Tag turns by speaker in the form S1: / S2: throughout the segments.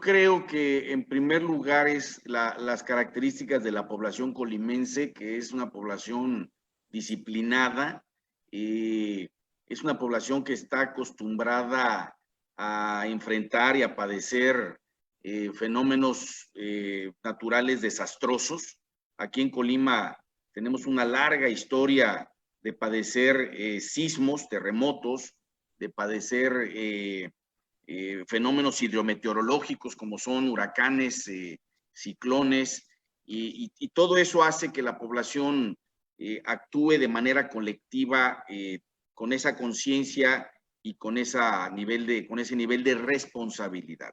S1: creo que en primer lugar es las características de la población colimense, que es una población disciplinada, es una población que está acostumbrada a enfrentar y a padecer fenómenos naturales desastrosos. Aquí en Colima tenemos una larga historia de padecer sismos, terremotos, de padecer fenómenos hidrometeorológicos como son huracanes, ciclones, y todo eso hace que la población actúe de manera colectiva con esa conciencia y con ese nivel de responsabilidad.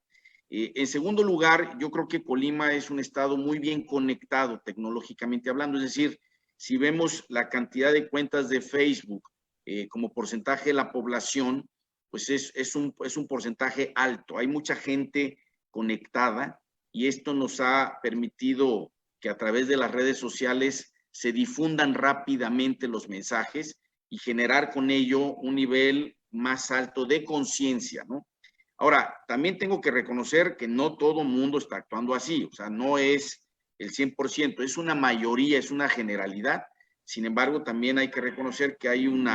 S1: En segundo lugar, yo creo que Colima es un estado muy bien conectado tecnológicamente hablando, es decir, si vemos la cantidad de cuentas de Facebook como porcentaje de la población, pues es un porcentaje alto. Hay mucha gente conectada y esto nos ha permitido que a través de las redes sociales se difundan rápidamente los mensajes y generar con ello un nivel más alto de conciencia, ¿no? Ahora, también tengo que reconocer que no todo mundo está actuando así, o sea, no es el 100%, es una mayoría, es una generalidad. Sin embargo, también hay que reconocer que hay un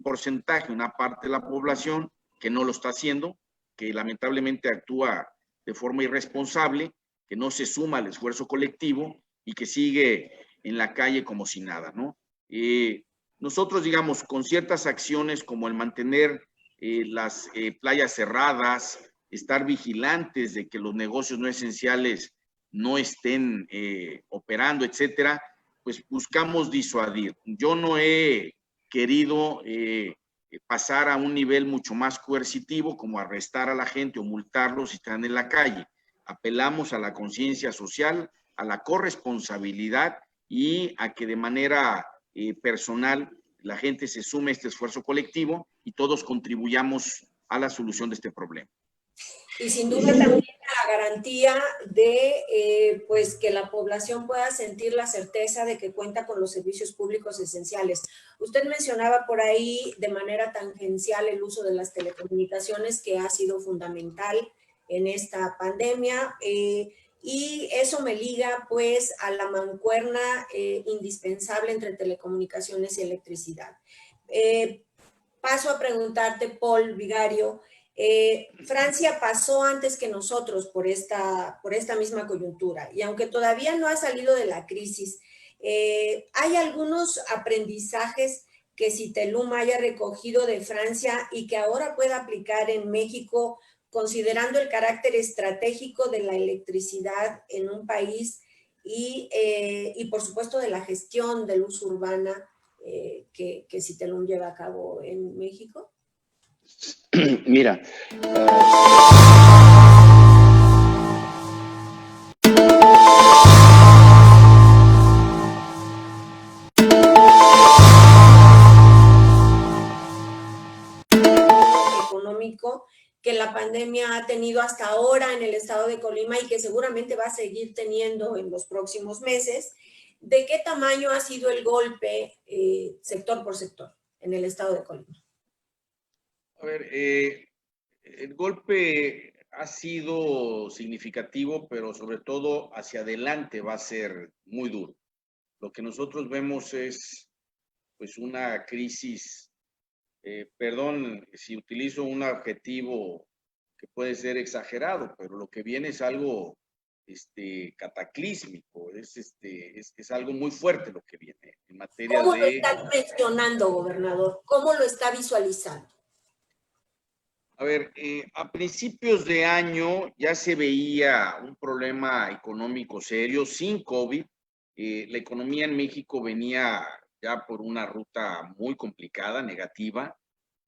S1: porcentaje, una parte de la población que no lo está haciendo, que lamentablemente actúa de forma irresponsable, que no se suma al esfuerzo colectivo y que sigue en la calle como si nada, ¿no? Nosotros, digamos, con ciertas acciones como el mantener las playas cerradas, estar vigilantes de que los negocios no esenciales no estén operando, etcétera, pues buscamos disuadir. Yo no he querido pasar a un nivel mucho más coercitivo, como arrestar a la gente o multarlos si están en la calle. Apelamos a la conciencia social, a la corresponsabilidad y a que de manera personal la gente se sume a este esfuerzo colectivo y todos contribuyamos a la solución de este problema.
S2: Y sin duda también la garantía de pues que la población pueda sentir la certeza de que cuenta con los servicios públicos esenciales. Usted mencionaba por ahí de manera tangencial el uso de las telecomunicaciones, que ha sido fundamental en esta pandemia, y eso me liga pues a la mancuerna indispensable entre telecomunicaciones y electricidad. Paso a preguntarte, Paul Vigario, Francia pasó antes que nosotros por esta misma coyuntura y aunque todavía no ha salido de la crisis, hay algunos aprendizajes que Citelum haya recogido de Francia y que ahora pueda aplicar en México, considerando el carácter estratégico de la electricidad en un país y por supuesto de la gestión de luz urbana que Citelum lleva a cabo en México?
S3: Mira,
S2: económico que la pandemia ha tenido hasta ahora en el estado de Colima y que seguramente va a seguir teniendo en los próximos meses. ¿De qué tamaño ha sido el golpe sector por sector en el estado de Colima?
S1: A ver, el golpe ha sido significativo, pero sobre todo hacia adelante va a ser muy duro. Lo que nosotros vemos es pues una crisis, perdón si utilizo un adjetivo que puede ser exagerado, pero lo que viene es algo cataclísmico, es algo muy fuerte lo que viene en materia
S2: ¿Cómo
S1: de...
S2: lo está mencionando, gobernador? ¿Cómo lo está visualizando?
S1: A ver, a principios de año ya se veía un problema económico serio sin COVID. La economía en México venía ya por una ruta muy complicada, negativa.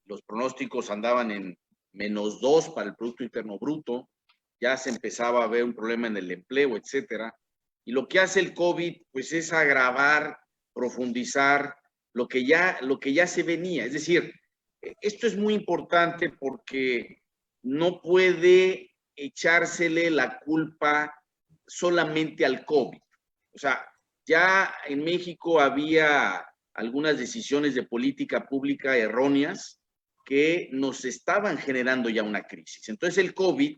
S1: Los pronósticos andaban en -2 para el Producto Interno Bruto. Ya se empezaba a ver un problema en el empleo, etcétera. Y lo que hace el COVID, pues, es agravar, profundizar lo que ya se venía. Es decir, esto es muy importante porque no puede echársele la culpa solamente al COVID. O sea, ya en México había algunas decisiones de política pública erróneas que nos estaban generando ya una crisis. Entonces el COVID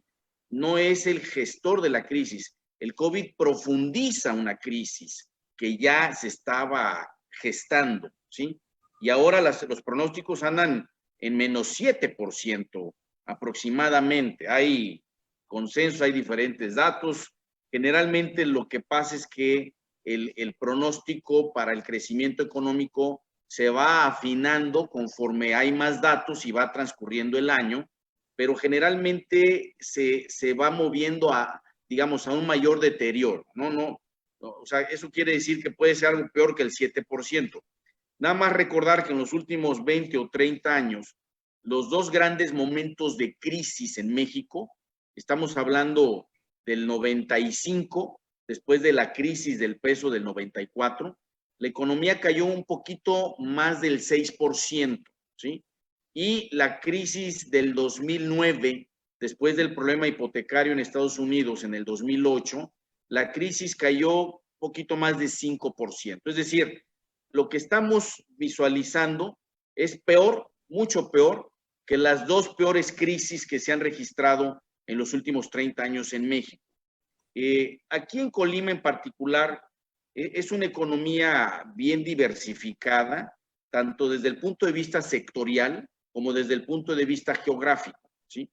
S1: no es el gestor de la crisis. El COVID profundiza una crisis que ya se estaba gestando, ¿sí? Y ahora los pronósticos andan en menos 7% aproximadamente. Hay consenso, hay diferentes datos. Generalmente lo que pasa es que el pronóstico para el crecimiento económico se va afinando conforme hay más datos y va transcurriendo el año, pero generalmente se va moviendo a, digamos, a un mayor deterioro. No, o sea, eso quiere decir que puede ser algo peor que el 7%. Nada más recordar que en los últimos 20 o 30 años, los dos grandes momentos de crisis en México, estamos hablando del 95, después de la crisis del peso del 94, la economía cayó un poquito más del 6%, ¿sí? Y la crisis del 2009, después del problema hipotecario en Estados Unidos en el 2008, la crisis cayó un poquito más de 5%. Es decir, lo que estamos visualizando es peor, mucho peor, que las dos peores crisis que se han registrado en los últimos 30 años en México. Aquí en Colima en particular, es una economía bien diversificada, tanto desde el punto de vista sectorial como desde el punto de vista geográfico, ¿sí?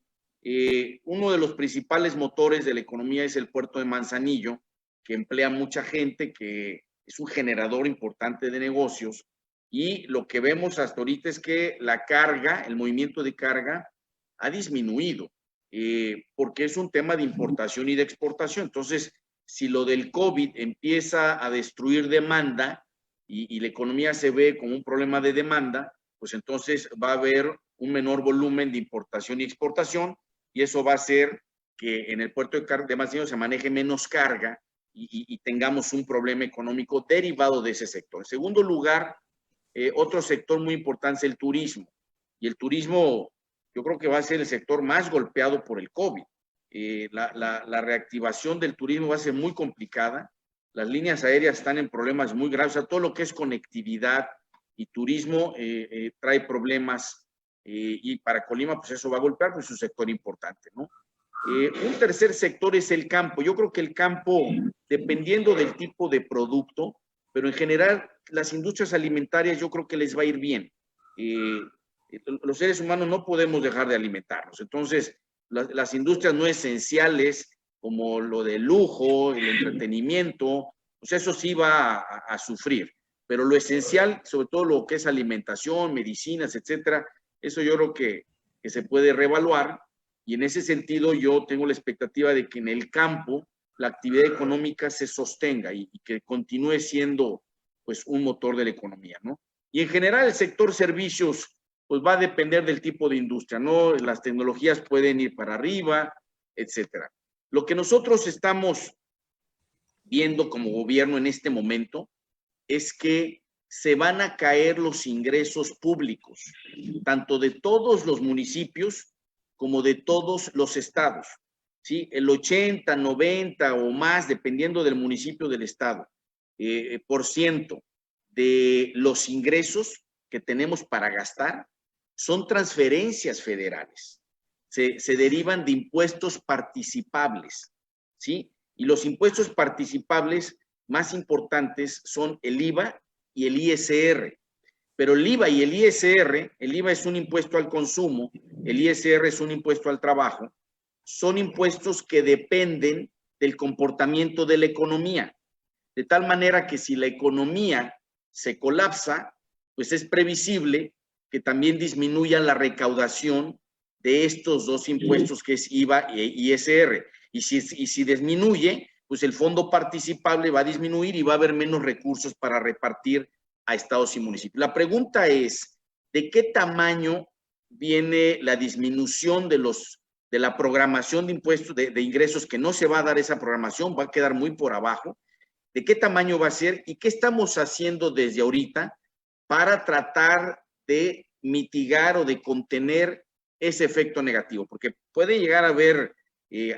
S1: Uno de los principales motores de la economía es el puerto de Manzanillo, que emplea mucha gente, que es un generador importante de negocios, y lo que vemos hasta ahorita es que la carga, el movimiento de carga, ha disminuido, porque es un tema de importación y de exportación. Entonces, si lo del COVID empieza a destruir demanda y la economía se ve como un problema de demanda, pues entonces va a haber un menor volumen de importación y exportación, y eso va a hacer que en el puerto de Manzanillo se maneje menos carga y tengamos un problema económico derivado de ese sector. En segundo lugar, otro sector muy importante es el turismo. Y el turismo, yo creo que va a ser el sector más golpeado por el COVID. La reactivación del turismo va a ser muy complicada. Las líneas aéreas están en problemas muy graves. O sea, todo lo que es conectividad y turismo trae problemas. Y para Colima, pues eso va a golpear, pues es un sector importante, ¿no? Un tercer sector es el campo. Yo creo que el campo, dependiendo del tipo de producto, pero en general las industrias alimentarias yo creo que les va a ir bien. Los seres humanos no podemos dejar de alimentarnos. Entonces, las industrias no esenciales, como lo de lujo, el entretenimiento, pues eso sí va a sufrir. Pero lo esencial, sobre todo lo que es alimentación, medicinas, etcétera, eso yo creo que se puede reevaluar. Y en ese sentido yo tengo la expectativa de que en el campo la actividad económica se sostenga y que continúe siendo pues un motor de la economía, ¿no? Y en general el sector servicios pues va a depender del tipo de industria, ¿no? Las tecnologías pueden ir para arriba, etcétera. Lo que nosotros estamos viendo como gobierno en este momento es que se van a caer los ingresos públicos, tanto de todos los municipios como de todos los estados, ¿sí? El 80, 90 o más, dependiendo del municipio del estado, por ciento de los ingresos que tenemos para gastar son transferencias federales. Se derivan de impuestos participables, ¿sí? Y los impuestos participables más importantes son el IVA y el ISR. Pero el IVA y el ISR, el IVA es un impuesto al consumo, el ISR es un impuesto al trabajo, son impuestos que dependen del comportamiento de la economía. De tal manera que si la economía se colapsa, pues es previsible que también disminuya la recaudación de estos dos impuestos que es IVA e ISR. Y si disminuye, pues el fondo participable va a disminuir y va a haber menos recursos para repartir a estados y municipios. La pregunta es, ¿de qué tamaño viene la disminución de la programación de impuestos, de ingresos, que no se va a dar esa programación, va a quedar muy por abajo? ¿De qué tamaño va a ser? ¿Y qué estamos haciendo desde ahorita para tratar de mitigar o de contener ese efecto negativo? Porque puede llegar a haber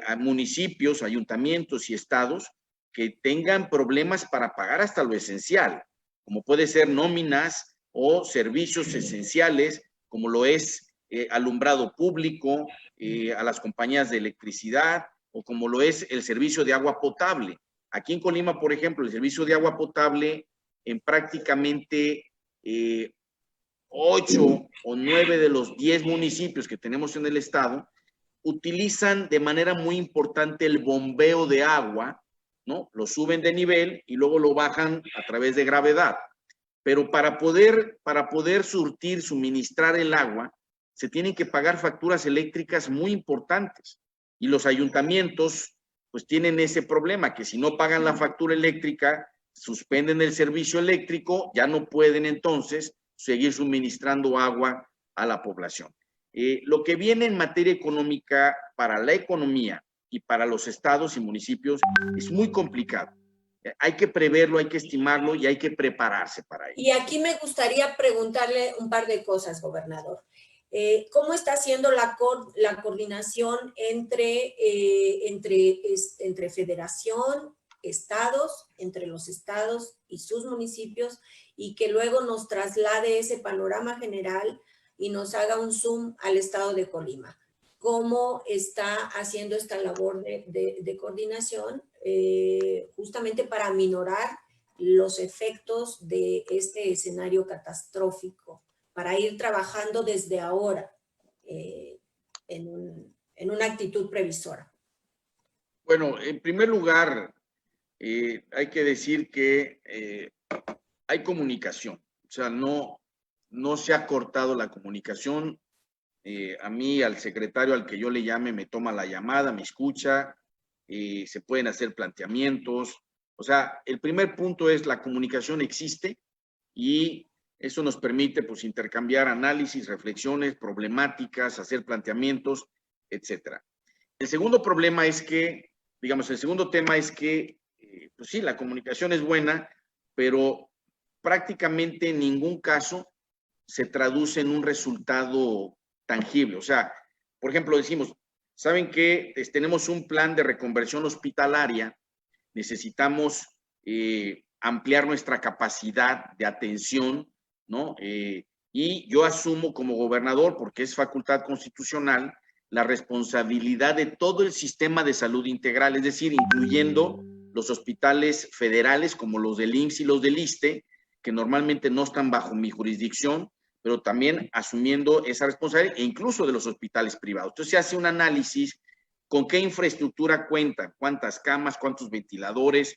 S1: a municipios, ayuntamientos y estados que tengan problemas para pagar hasta lo esencial, como puede ser nóminas o servicios esenciales, como lo es alumbrado público, a las compañías de electricidad, o como lo es el servicio de agua potable. Aquí en Colima, por ejemplo, el servicio de agua potable en prácticamente 8 o 9 de los 10 municipios que tenemos en el estado utilizan de manera muy importante el bombeo de agua, ¿no? Lo suben de nivel y luego lo bajan a través de gravedad. Pero para poder surtir, suministrar el agua, se tienen que pagar facturas eléctricas muy importantes. Y los ayuntamientos, pues tienen ese problema, que si no pagan la factura eléctrica, suspenden el servicio eléctrico, ya no pueden entonces seguir suministrando agua a la población. Lo que viene en materia económica para la economía y para los estados y municipios es muy complicado. Hay que preverlo, hay que estimarlo y hay que prepararse para ello.
S2: Y aquí me gustaría preguntarle un par de cosas, gobernador. ¿Cómo está haciendo la coordinación entre federación, estados, entre los estados y sus municipios, y que luego nos traslade ese panorama general y nos haga un zoom al estado de Colima? ¿Cómo está haciendo esta labor de coordinación justamente para aminorar los efectos de este escenario catastrófico, para ir trabajando desde ahora en una actitud previsora?
S1: Bueno, en primer lugar, hay que decir que hay comunicación, o sea, no se ha cortado la comunicación. A mí, al secretario al que yo le llame, me toma la llamada, me escucha, se pueden hacer planteamientos. O sea, el primer punto es la comunicación existe y eso nos permite pues intercambiar análisis, reflexiones, problemáticas, hacer planteamientos, etcétera. El segundo problema es que, digamos, el segundo tema es que, pues sí, la comunicación es buena, pero prácticamente en ningún caso se traduce en un resultado tangible. O sea, por ejemplo, decimos, ¿saben qué? Tenemos un plan de reconversión hospitalaria, necesitamos ampliar nuestra capacidad de atención, ¿no? Y yo asumo como gobernador, porque es facultad constitucional, la responsabilidad de todo el sistema de salud integral, es decir, incluyendo los hospitales federales como los del IMSS y los del ISSSTE, que normalmente no están bajo mi jurisdicción, pero también asumiendo esa responsabilidad, e incluso de los hospitales privados. Entonces se hace un análisis con qué infraestructura cuentan, cuántas camas, cuántos ventiladores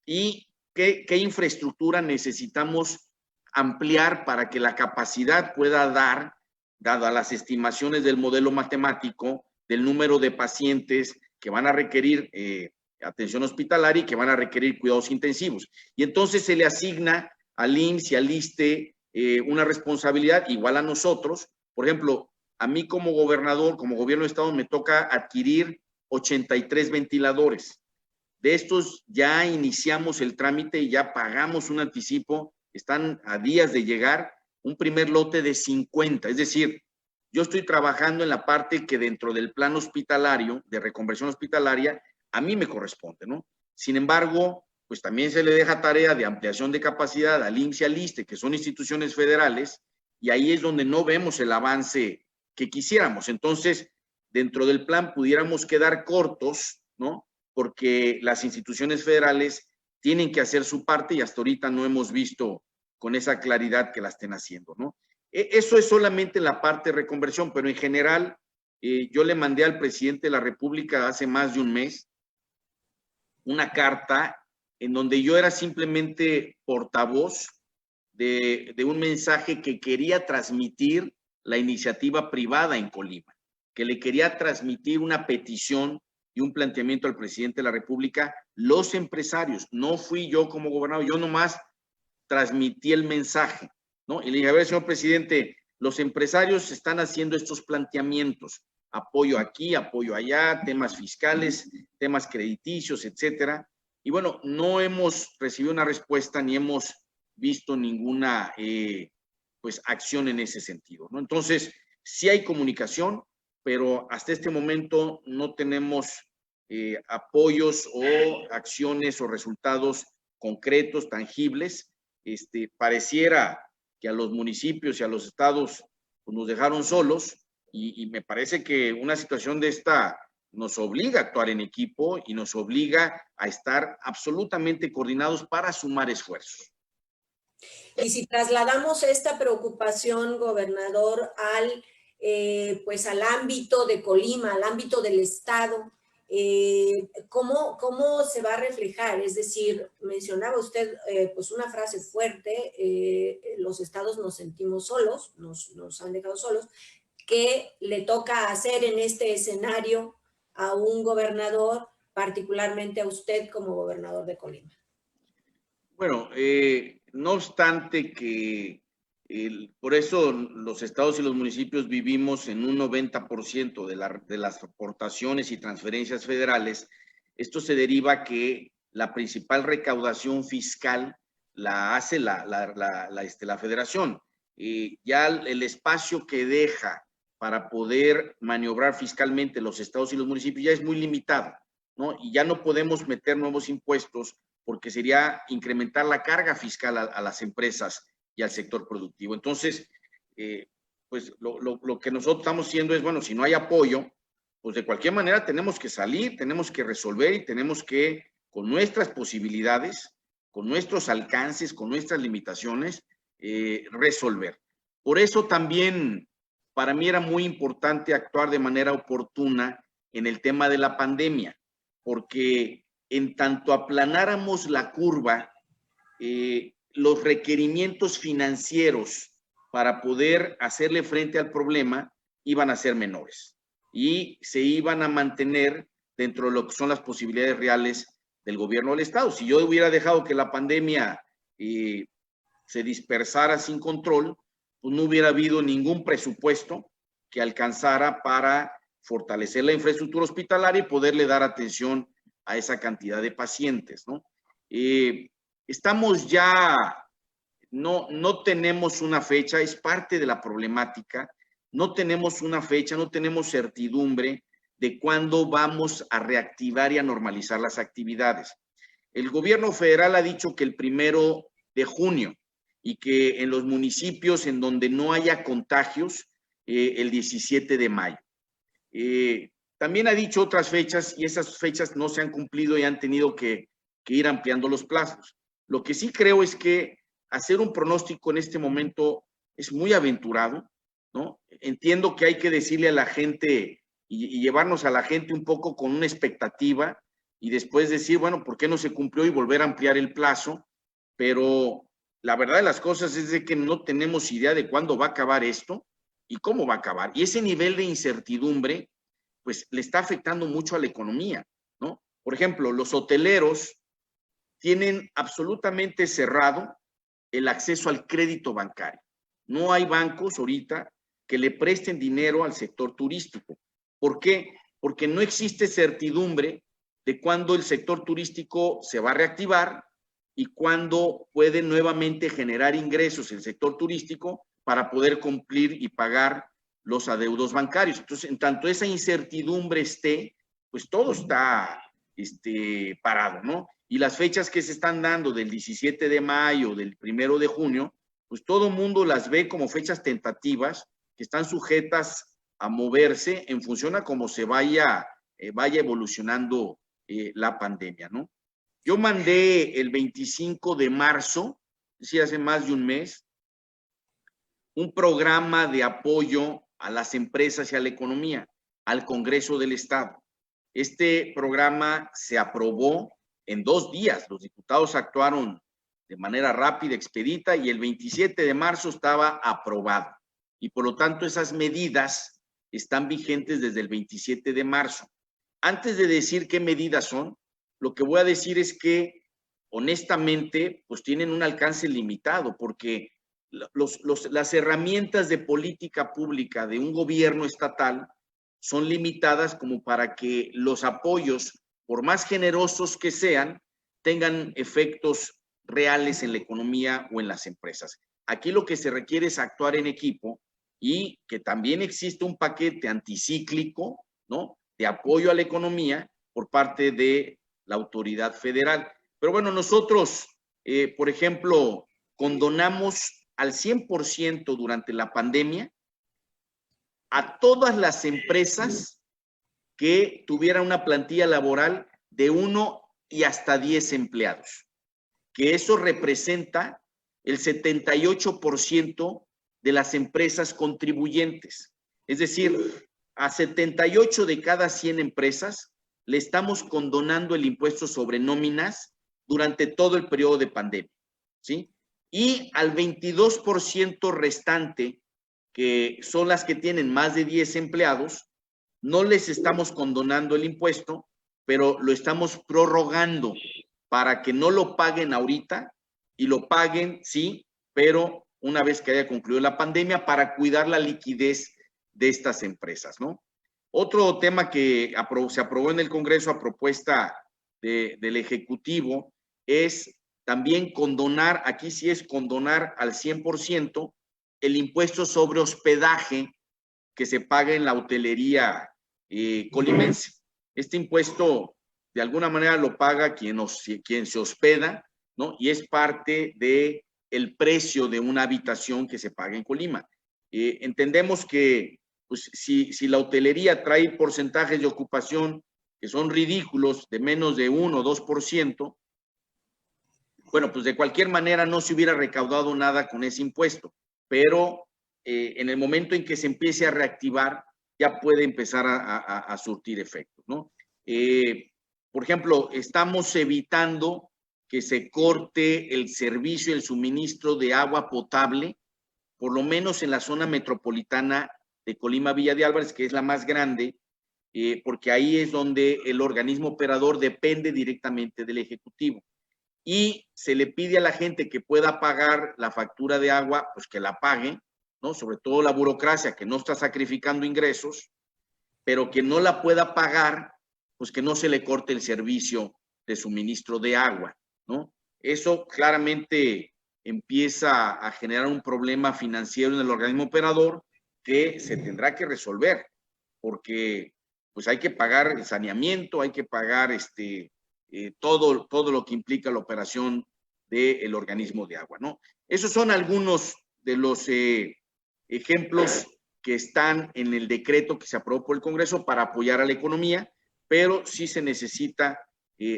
S1: y qué infraestructura necesitamos ampliar para que la capacidad pueda dar, dada las estimaciones del modelo matemático, del número de pacientes que van a requerir atención hospitalaria y que van a requerir cuidados intensivos. Y entonces se le asigna al IMSS y al ISSSTE una responsabilidad igual a nosotros. Por ejemplo, a mí como gobernador, como gobierno de estado, me toca adquirir 83 ventiladores. De estos ya iniciamos el trámite y ya pagamos un anticipo, están a días de llegar un primer lote de 50. Es decir, yo estoy trabajando en la parte que dentro del plan hospitalario, de reconversión hospitalaria, a mí me corresponde, ¿no? Sin embargo, pues también se le deja tarea de ampliación de capacidad al IMSS y al ISSSTE, que son instituciones federales, y ahí es donde no vemos el avance que quisiéramos. Entonces, dentro del plan pudiéramos quedar cortos, ¿no? Porque las instituciones federales tienen que hacer su parte y hasta ahorita no hemos visto con esa claridad que la estén haciendo, ¿no? Eso es solamente la parte de reconversión, pero en general yo le mandé al presidente de la República hace más de un mes una carta en donde yo era simplemente portavoz de un mensaje que quería transmitir la iniciativa privada en Colima, que le quería transmitir una petición y un planteamiento al presidente de la República, los empresarios. No fui yo como gobernador, yo nomás transmití el mensaje, ¿no? Y le dije, a ver, señor presidente, los empresarios están haciendo estos planteamientos, apoyo aquí, apoyo allá, temas fiscales, temas crediticios, etcétera. Y bueno, no hemos recibido una respuesta ni hemos visto ninguna pues acción en ese sentido, ¿no? Entonces, sí hay comunicación, pero hasta este momento no tenemos apoyos o acciones o resultados concretos, tangibles. Pareciera que a los municipios y a los estados pues, nos dejaron solos y me parece que una situación de esta nos obliga a actuar en equipo y nos obliga a estar absolutamente coordinados para sumar esfuerzos.
S2: Y si trasladamos esta preocupación, gobernador, pues al ámbito de Colima, al ámbito del Estado, ¿cómo se va a reflejar? Es decir, mencionaba usted pues una frase fuerte, los estados nos sentimos solos, nos han dejado solos. ¿Qué le toca hacer en este escenario a un gobernador, particularmente a usted como gobernador de Colima?
S1: Bueno, no obstante que por eso los estados y los municipios vivimos en un 90% de las aportaciones y transferencias federales. Esto se deriva que la principal recaudación fiscal la hace la federación. Ya el espacio que deja para poder maniobrar fiscalmente los estados y los municipios ya es muy limitado, ¿no? Y ya no podemos meter nuevos impuestos porque sería incrementar la carga fiscal a las empresas y al sector productivo. Entonces, pues lo que nosotros estamos haciendo es, bueno, si no hay apoyo, pues de cualquier manera tenemos que salir, tenemos que resolver y tenemos que, con nuestras posibilidades, con nuestros alcances, con nuestras limitaciones, resolver. Por eso también para mí era muy importante actuar de manera oportuna en el tema de la pandemia, porque en tanto aplanáramos la curva, los requerimientos financieros para poder hacerle frente al problema iban a ser menores y se iban a mantener dentro de lo que son las posibilidades reales del gobierno del Estado. Si yo hubiera dejado que la pandemia se dispersara sin control, pues no hubiera habido ningún presupuesto que alcanzara para fortalecer la infraestructura hospitalaria y poderle dar atención a esa cantidad de pacientes, ¿no? Estamos ya, no tenemos una fecha, es parte de la problemática, no tenemos una fecha, no tenemos certidumbre de cuándo vamos a reactivar y a normalizar las actividades. El gobierno federal ha dicho que el 1 de junio y que en los municipios en donde no haya contagios, el 17 de mayo. También ha dicho otras fechas y esas fechas no se han cumplido y han tenido que ir ampliando los plazos. Lo que sí creo es que hacer un pronóstico en este momento es muy aventurado, ¿no? Entiendo que hay que decirle a la gente y llevarnos a la gente un poco con una expectativa y después decir, bueno, ¿por qué no se cumplió? Y volver a ampliar el plazo, pero la verdad de las cosas es de que no tenemos idea de cuándo va a acabar esto y cómo va a acabar. Y ese nivel de incertidumbre pues le está afectando mucho a la economía, ¿no? Por ejemplo, los hoteleros tienen absolutamente cerrado el acceso al crédito bancario. No hay bancos ahorita que le presten dinero al sector turístico. ¿Por qué? Porque no existe certidumbre de cuándo el sector turístico se va a reactivar y cuándo puede nuevamente generar ingresos el sector turístico para poder cumplir y pagar los adeudos bancarios. Entonces, en tanto esa incertidumbre esté, pues todo está parado, ¿no? Y las fechas que se están dando del 17 de mayo, del 1 de junio, pues todo el mundo las ve como fechas tentativas que están sujetas a moverse en función a cómo se vaya evolucionando la pandemia, ¿no? Yo mandé el 25 de marzo, es decir, hace más de un mes, un programa de apoyo a las empresas y a la economía, al Congreso del Estado. Este programa se aprobó en 2 días. Los diputados actuaron de manera rápida, expedita, y el 27 de marzo estaba aprobado. Y por lo tanto, esas medidas están vigentes desde el 27 de marzo. Antes de decir qué medidas son, lo que voy a decir es que, honestamente, pues tienen un alcance limitado, porque las herramientas de política pública de un gobierno estatal son limitadas como para que los apoyos, por más generosos que sean, tengan efectos reales en la economía o en las empresas. Aquí lo que se requiere es actuar en equipo y que también existe un paquete anticíclico, ¿no?, de apoyo a la economía por parte de la autoridad federal. Pero bueno, nosotros, por ejemplo, condonamos al 100% durante la pandemia a todas las empresas que tuviera una plantilla laboral de 1 y hasta 10 empleados, que eso representa el 78% de las empresas contribuyentes. Es decir, a 78 de cada 100 empresas le estamos condonando el impuesto sobre nóminas durante todo el periodo de pandemia, ¿sí? Y al 22% restante, que son las que tienen más de 10 empleados, no les estamos condonando el impuesto, pero lo estamos prorrogando para que no lo paguen ahorita y lo paguen, sí, pero una vez que haya concluido la pandemia, para cuidar la liquidez de estas empresas, ¿no? Otro tema que se aprobó en el Congreso a propuesta del Ejecutivo es también condonar, aquí sí es condonar al 100% el impuesto sobre hospedaje que se paga en la hotelería colimense. Este impuesto de alguna manera lo paga quien se hospeda, ¿no? Y es parte del precio de una habitación que se paga en Colima. Entendemos que pues, si la hotelería trae porcentajes de ocupación que son ridículos, de menos de 1 o 2%, bueno, pues de cualquier manera no se hubiera recaudado nada con ese impuesto, pero en el momento en que se empiece a reactivar, ya puede empezar a surtir efectos, ¿no? Por ejemplo, estamos evitando que se corte el servicio, el suministro de agua potable, por lo menos en la zona metropolitana de Colima, Villa de Álvarez, que es la más grande, porque ahí es donde el organismo operador depende directamente del Ejecutivo. Y se le pide a la gente que pueda pagar la factura de agua, pues que la pague, ¿no? Sobre todo la burocracia, que no está sacrificando ingresos, pero que no la pueda pagar, pues que no se le corte el servicio de suministro de agua, ¿no? Eso claramente empieza a generar un problema financiero en el organismo operador que se tendrá que resolver, porque pues hay que pagar el saneamiento, hay que pagar todo lo que implica la operación del organismo de agua, ¿no? Esos son algunos de los ejemplos que están en el decreto que se aprobó por el Congreso para apoyar a la economía, pero sí se necesita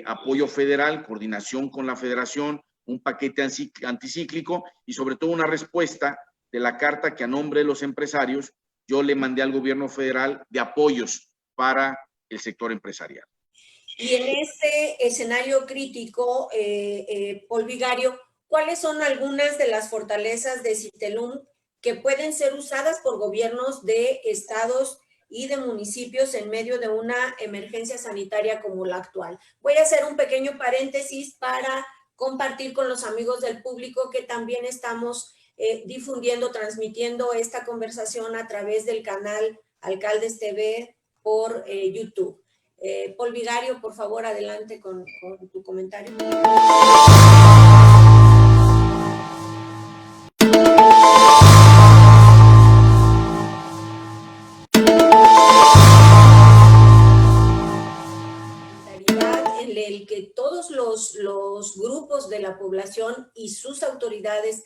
S1: apoyo federal, coordinación con la federación, un paquete anticíclico y sobre todo una respuesta de la carta que a nombre de los empresarios yo le mandé al gobierno federal de apoyos para el sector empresarial.
S2: Y en este escenario crítico, Paul Vigario, ¿cuáles son algunas de las fortalezas de Citelum que pueden ser usadas por gobiernos de estados y de municipios en medio de una emergencia sanitaria como la actual? Voy a hacer un pequeño paréntesis para compartir con los amigos del público que también estamos difundiendo, transmitiendo esta conversación a través del canal Alcaldes TV por YouTube. Paul Vigario, por favor, adelante con tu comentario. En el que todos los grupos de la población y sus autoridades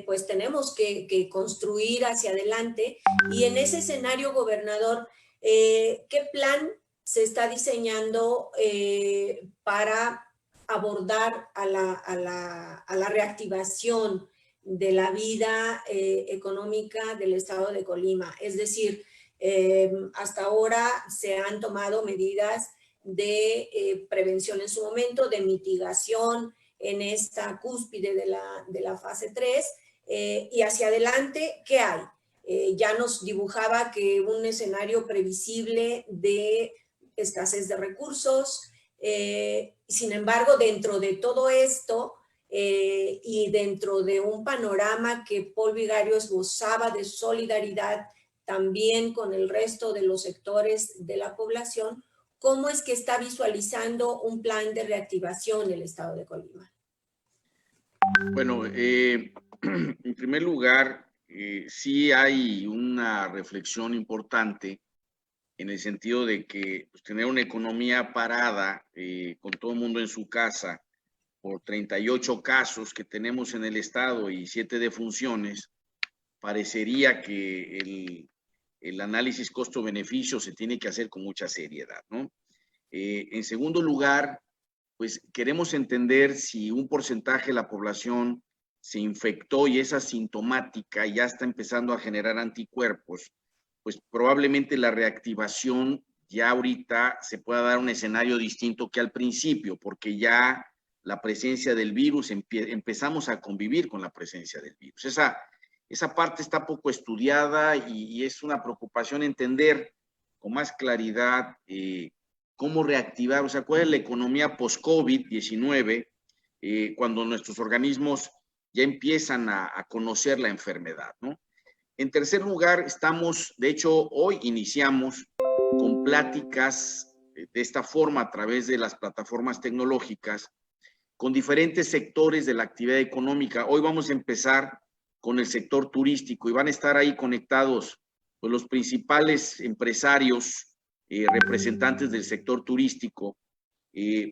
S2: pues tenemos que construir hacia adelante. Y en ese escenario, gobernador, ¿qué plan se está diseñando para abordar a la reactivación de la vida económica del estado de Colima? Es decir, hasta ahora se han tomado medidas de prevención en su momento, de mitigación en esta cúspide de la fase 3, y hacia adelante, ¿qué hay? Ya nos dibujaba que un escenario previsible de escasez de recursos, sin embargo, dentro de todo esto y dentro de un panorama que Paul Vigario esbozaba de solidaridad también con el resto de los sectores de la población, ¿cómo es que está visualizando un plan de reactivación el estado de Colima?
S1: Bueno, en primer lugar, sí hay una reflexión importante en el sentido de que pues, tener una economía parada con todo el mundo en su casa por 38 casos que tenemos en el estado y 7 defunciones, parecería que el análisis costo-beneficio se tiene que hacer con mucha seriedad, ¿no? En segundo lugar, pues queremos entender si un porcentaje de la población se infectó y es asintomática y ya está empezando a generar anticuerpos, pues probablemente la reactivación ya ahorita se pueda dar un escenario distinto que al principio, porque ya la presencia del virus, empezamos a convivir con la presencia del virus. Esa parte está poco estudiada y es una preocupación entender con más claridad cómo reactivar, o sea, cuál es la economía post-COVID-19 cuando nuestros organismos ya empiezan a conocer la enfermedad, ¿no? En tercer lugar, estamos, de hecho, hoy iniciamos con pláticas de esta forma a través de las plataformas tecnológicas con diferentes sectores de la actividad económica. Hoy vamos a empezar con el sector turístico y van a estar ahí conectados pues, los principales empresarios, representantes del sector turístico,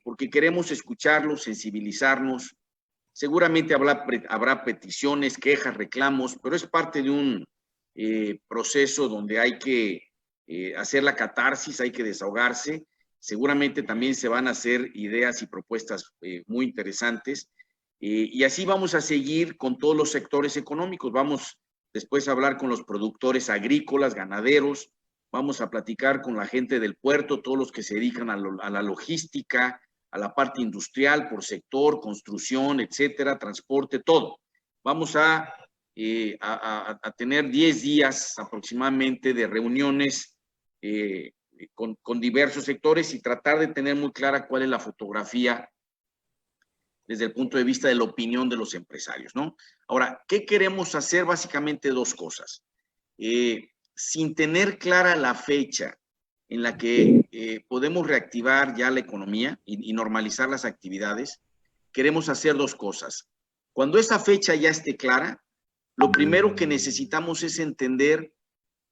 S1: porque queremos escucharlos, sensibilizarnos. Seguramente habrá peticiones, quejas, reclamos, pero es parte de un proceso donde hay que hacer la catarsis, hay que desahogarse. Seguramente también se van a hacer ideas y propuestas muy interesantes. Y así vamos a seguir con todos los sectores económicos. Vamos después a hablar con los productores agrícolas, ganaderos. Vamos a platicar con la gente del puerto, todos los que se dedican a la logística, a la parte industrial por sector, construcción, etcétera, transporte, todo. Vamos a tener 10 días aproximadamente de reuniones con diversos sectores y tratar de tener muy clara cuál es la fotografía desde el punto de vista de la opinión de los empresarios, ¿no? Ahora, ¿qué queremos hacer? Básicamente dos cosas. Sin tener clara la fecha en la que podemos reactivar ya la economía y normalizar las actividades, queremos hacer dos cosas. Cuando esa fecha ya esté clara, lo primero que necesitamos es entender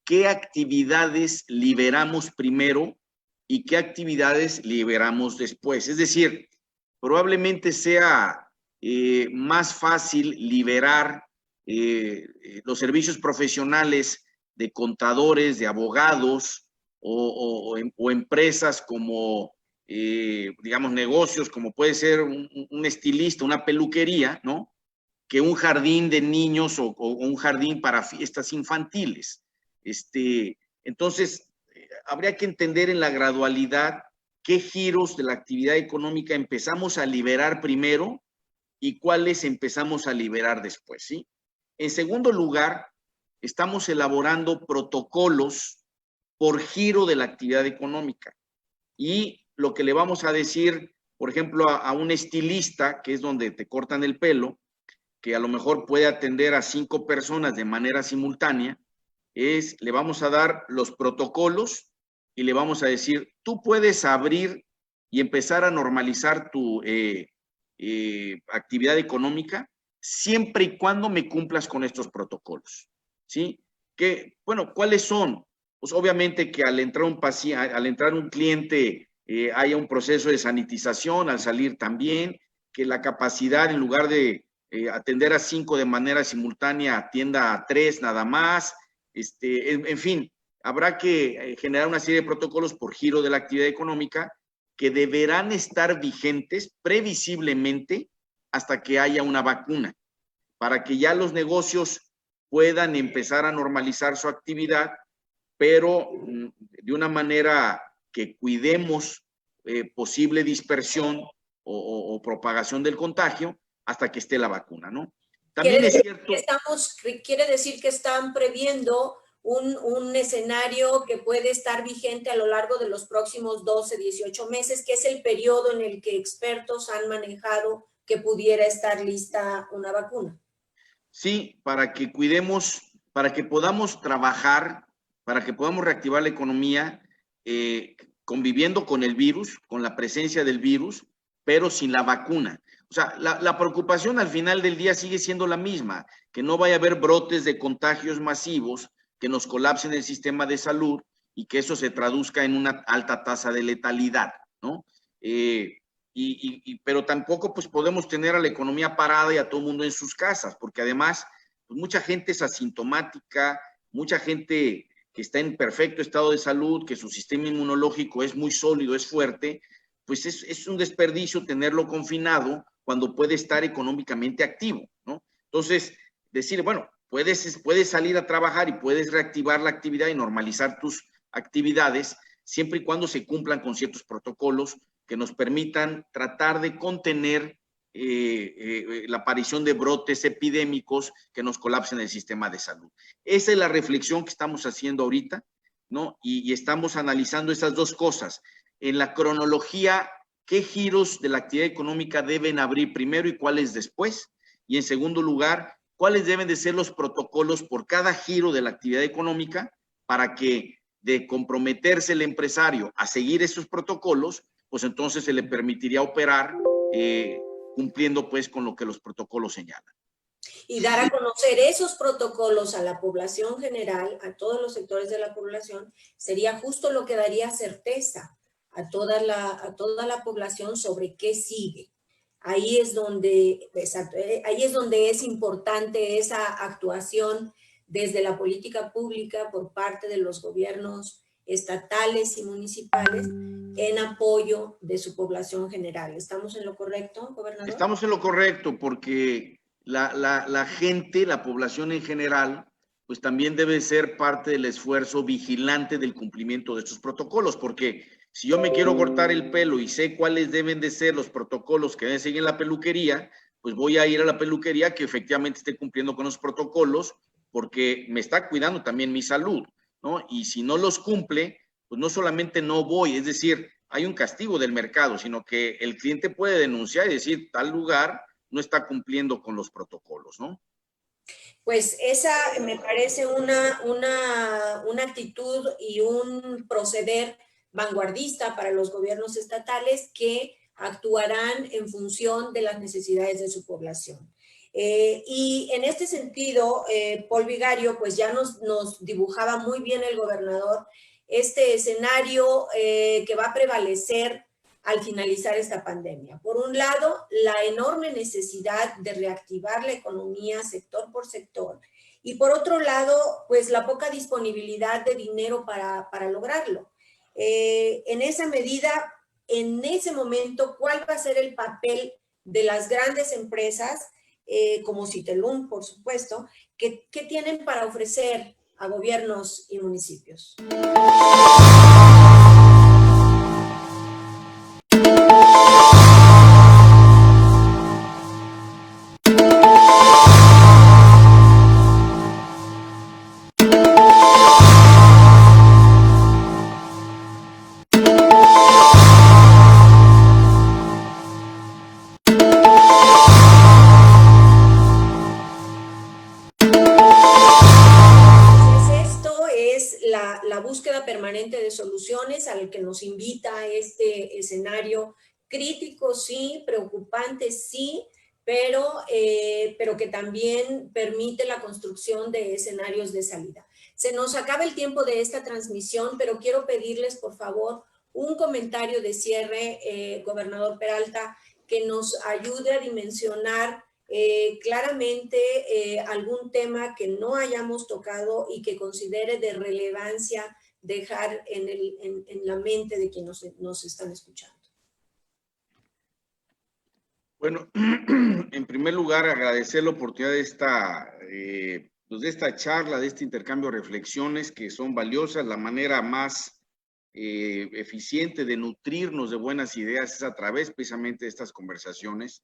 S1: qué actividades liberamos primero y qué actividades liberamos después. Es decir, probablemente sea más fácil liberar los servicios profesionales de contadores, de abogados o empresas como, digamos, negocios como puede ser un estilista, una peluquería, ¿no? Que un jardín de niños o un jardín para fiestas infantiles. Entonces, habría que entender en la gradualidad qué giros de la actividad económica empezamos a liberar primero y cuáles empezamos a liberar después, ¿sí? En segundo lugar, estamos elaborando protocolos por giro de la actividad económica. Y lo que le vamos a decir, por ejemplo, a un estilista, que es donde te cortan el pelo, que a lo mejor puede atender a 5 personas de manera simultánea, le vamos a dar los protocolos y le vamos a decir, tú puedes abrir y empezar a normalizar tu actividad económica siempre y cuando me cumplas con estos protocolos, ¿sí? Bueno, ¿cuáles son? Pues obviamente que al entrar un cliente haya un proceso de sanitización, al salir también, que la capacidad en lugar de atender a 5 de manera simultánea atienda a 3 nada más, en fin, habrá que generar una serie de protocolos por giro de la actividad económica que deberán estar vigentes previsiblemente hasta que haya una vacuna, para que ya los negocios puedan empezar a normalizar su actividad, pero de una manera que cuidemos posible dispersión o propagación del contagio hasta que esté la vacuna, ¿no? También es cierto.
S2: Quiere decir que están previendo un escenario que puede estar vigente a lo largo de los próximos 12, 18 meses, que es el periodo en el que expertos han manejado que pudiera estar lista una vacuna.
S1: Sí, para que cuidemos, para que podamos trabajar, para que podamos reactivar la economía conviviendo con el virus, con la presencia del virus, pero sin la vacuna. O sea, la preocupación al final del día sigue siendo la misma, que no vaya a haber brotes de contagios masivos que nos colapsen el sistema de salud y que eso se traduzca en una alta tasa de letalidad, ¿no? Pero tampoco pues podemos tener a la economía parada y a todo el mundo en sus casas, porque además pues, mucha gente es asintomática, mucha gente que está en perfecto estado de salud, que su sistema inmunológico es muy sólido, es fuerte, pues es un desperdicio tenerlo confinado cuando puede estar económicamente activo, ¿no? Entonces, decir, bueno, puedes salir a trabajar y puedes reactivar la actividad y normalizar tus actividades, siempre y cuando se cumplan con ciertos protocolos que nos permitan tratar de contener la aparición de brotes epidémicos que nos colapsen el sistema de salud. Esa es la reflexión que estamos haciendo ahorita, ¿no? Y estamos analizando esas dos cosas. En la cronología, ¿qué giros de la actividad económica deben abrir primero y cuáles después? Y en segundo lugar, ¿cuáles deben de ser los protocolos por cada giro de la actividad económica para que de comprometerse el empresario a seguir esos protocolos, pues entonces se le permitiría operar cumpliendo pues con lo que los protocolos señalan?
S2: Y dar a conocer esos protocolos a la población general, a todos los sectores de la población, sería justo lo que daría certeza a toda la población sobre qué sigue. Ahí es donde, exacto, ahí es donde es importante esa actuación desde la política pública por parte de los gobiernos estatales y municipales en apoyo de su población general. ¿Estamos en lo correcto, gobernador?
S1: Estamos en lo correcto porque la gente, la población en general, pues también debe ser parte del esfuerzo vigilante del cumplimiento de estos protocolos, porque si yo me quiero cortar el pelo y sé cuáles deben de ser los protocolos que deben seguir en la peluquería, pues voy a ir a la peluquería que efectivamente esté cumpliendo con los protocolos, porque me está cuidando también mi salud, ¿no? Y si no los cumple, pues no solamente no voy, es decir, hay un castigo del mercado, sino que el cliente puede denunciar y decir, tal lugar no está cumpliendo con los protocolos, ¿no?
S2: Pues esa me parece una actitud y un proceder vanguardista para los gobiernos estatales que actuarán en función de las necesidades de su población. Y en este sentido, Paul Vigario, pues ya nos dibujaba muy bien el gobernador este escenario que va a prevalecer al finalizar esta pandemia. Por un lado, la enorme necesidad de reactivar la economía sector por sector y por otro lado, pues la poca disponibilidad de dinero para lograrlo. En esa medida, en ese momento, ¿cuál va a ser el papel de las grandes empresas, como Citelum, por supuesto, que tienen para ofrecer a gobiernos y municipios? La búsqueda permanente de soluciones al que nos invita este escenario crítico, sí, preocupante, sí, pero que también permite la construcción de escenarios de salida. Se nos acaba el tiempo de esta transmisión, pero quiero pedirles, por favor, un comentario de cierre, gobernador Peralta, que nos ayude a dimensionar claramente algún tema que no hayamos tocado y que considere de relevancia dejar en la mente de quienes nos están escuchando.
S1: Bueno, en primer lugar, agradecer la oportunidad de esta charla, de este intercambio de reflexiones que son valiosas. La manera más eficiente de nutrirnos de buenas ideas es a través precisamente de estas conversaciones.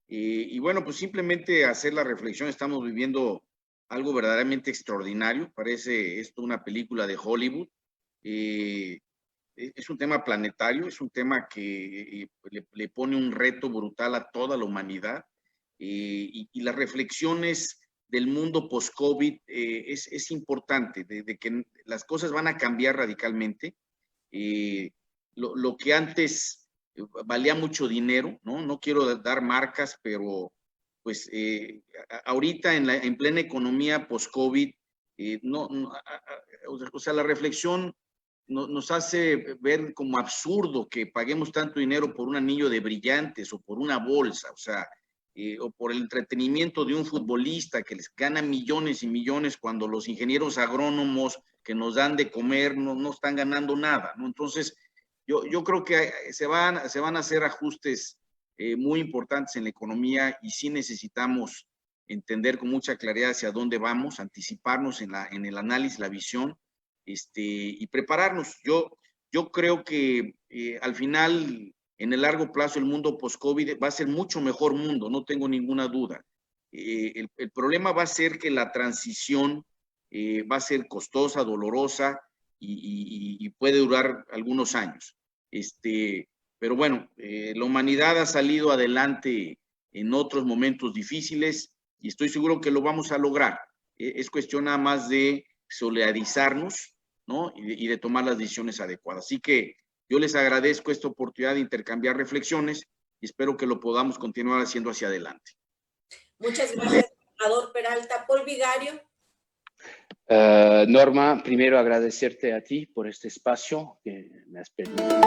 S1: Y bueno, pues simplemente hacer la reflexión, estamos viviendo algo verdaderamente extraordinario, parece esto una película de Hollywood. Es un tema planetario, es un tema que le pone un reto brutal a toda la humanidad, y las reflexiones del mundo post-COVID es importante, de que las cosas van a cambiar radicalmente. Lo que antes valía mucho dinero, ¿no? No quiero dar marcas, pero pues ahorita en plena economía post-COVID, o sea, la reflexión nos hace ver como absurdo que paguemos tanto dinero por un anillo de brillantes o por una bolsa, o sea, o por el entretenimiento de un futbolista que les gana millones y millones cuando los ingenieros agrónomos que nos dan de comer no están ganando nada, ¿no? Entonces, yo creo que se van a hacer ajustes muy importantes en la economía y sí necesitamos entender con mucha claridad hacia dónde vamos, anticiparnos en el análisis, la visión, y prepararnos. Yo creo que al final, en el largo plazo, el mundo post-COVID va a ser mucho mejor mundo, no tengo ninguna duda. El problema va a ser que la transición va a ser costosa, dolorosa y puede durar algunos años. Pero bueno, la humanidad ha salido adelante en otros momentos difíciles y estoy seguro que lo vamos a lograr. Es cuestión nada más de solidarizarnos, ¿no? Y de tomar las decisiones adecuadas. Así que yo les agradezco esta oportunidad de intercambiar reflexiones y espero que lo podamos continuar haciendo hacia adelante.
S2: Muchas gracias, senador Peralta. Paul Vigario.
S3: Norma, primero agradecerte a ti por este espacio que me has permitido.